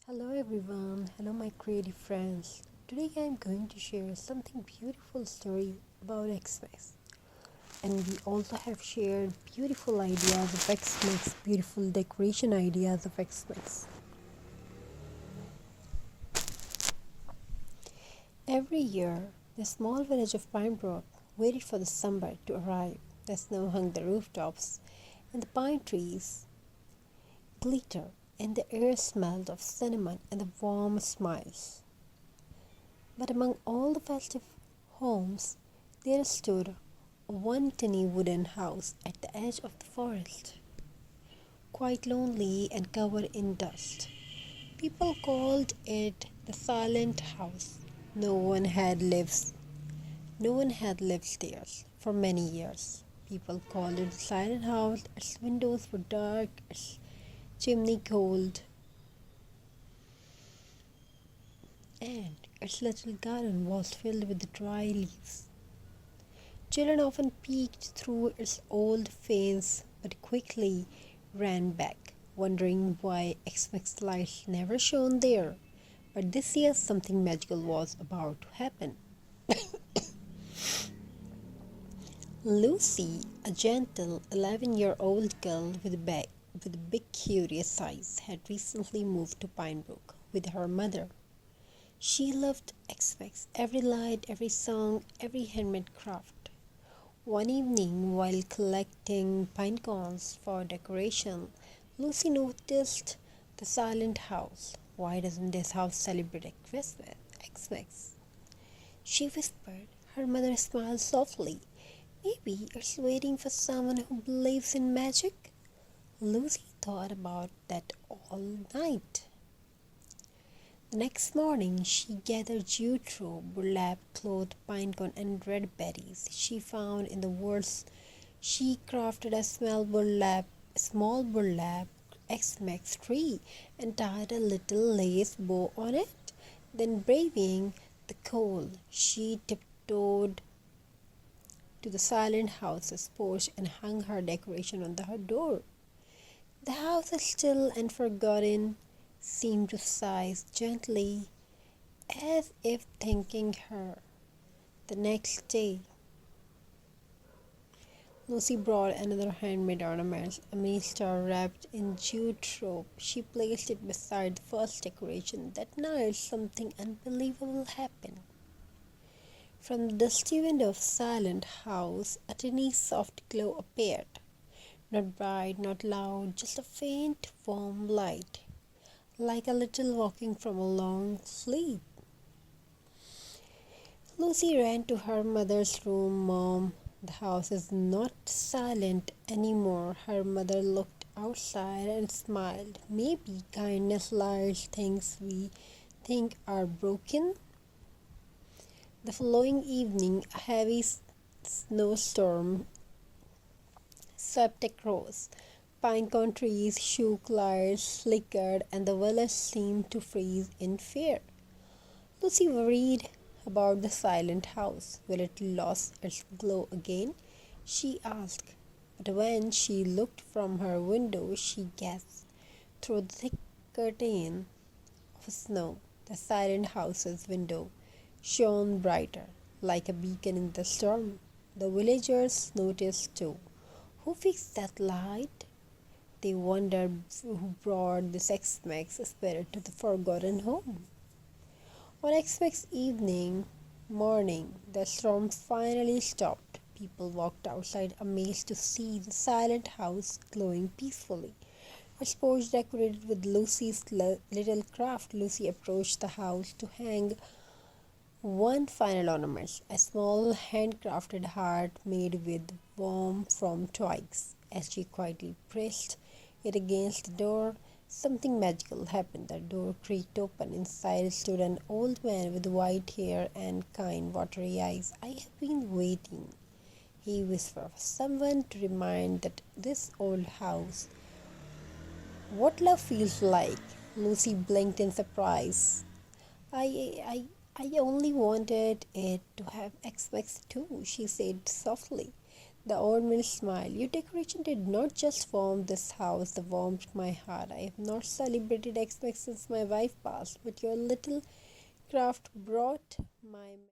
Hello everyone, hello my creative friends. Today I am going to share something beautiful story about Xmas. And we also have shared beautiful ideas of Xmas, beautiful decoration ideas of Xmas. Every year, the small village of Pinebrook waited for the summer to arrive. The snow hung the rooftops, and the pine trees glittered, and the air smelled of cinnamon and the warm smiles. But among all the festive homes, there stood one tiny wooden house at the edge of the forest, quite lonely and covered in dust. People called it the silent house. No one had lived no one had lived there for many years. People called it the silent house. Its windows were dark, its chimney cold, and its little garden was filled with dry leaves. Children often peeked through its old fence but quickly ran back, wondering why Xmas lights never shone there. But this year something magical was about to happen. Lucy, a gentle 11-year-old girl with big curious eyes, had recently moved to Pinebrook with her mother. She loved Xmas, every light, every song, every handmade craft. One evening, while collecting pine cones for decoration, Lucy noticed the silent house. Why doesn't this house celebrate Christmas? Xmas? She whispered. Her mother smiled softly. Maybe it's waiting for someone who believes in magic. Lucy thought about that all night. The next morning, she gathered jute burlap, cloth, pine cone, and red berries she found in the woods. She crafted small burlap Xmas tree and tied a little lace bow on it. Then, braving the cold, she tiptoed to the silent house's porch and hung her decoration on her door. The house, still and forgotten, seemed to sigh gently, as if thanking her. The next day, Lucy brought another handmade ornament, a mini star wrapped in jute rope. She placed it beside the first decoration. That night, something unbelievable happened. From the dusty window of the silent house, a tiny soft glow appeared. Not bright, not loud, just a faint, warm light, like a little walking from a long sleep. Lucy ran to her mother's room. Mom, the house is not silent anymore. Her mother looked outside and smiled. Maybe kindness lights things we think are broken. The following evening, a heavy snowstorm swept across. Pine cone trees shook, lights flickered, and the village seemed to freeze in fear. Lucy worried about the silent house. Will it lose its glow again? She asked. But when she looked from her window, she gasped. Through the thick curtain of snow, the silent house's window shone brighter, like a beacon in the storm. The villagers noticed too. Who fixed that light? They wondered who brought this Xmas spirit to the forgotten home. On Xmas morning, the storm finally stopped. People walked outside amazed to see the silent house glowing peacefully. Its porch decorated with Lucy's little craft. Lucy approached the house to hang one final ornament, a small handcrafted heart made with warmth from twigs. As she quietly pressed it against the door, something magical happened. The door creaked open. Inside stood an old man with white hair and kind, watery eyes. I have been waiting, he whispered, for someone to remind that this old house what love feels like. Lucy blinked in surprise. I only wanted it to have Xmas too, she said softly. The old man smiled. Your decoration did not just warm this house, they warmed my heart. I have not celebrated Xmas since my wife passed, but your little craft brought my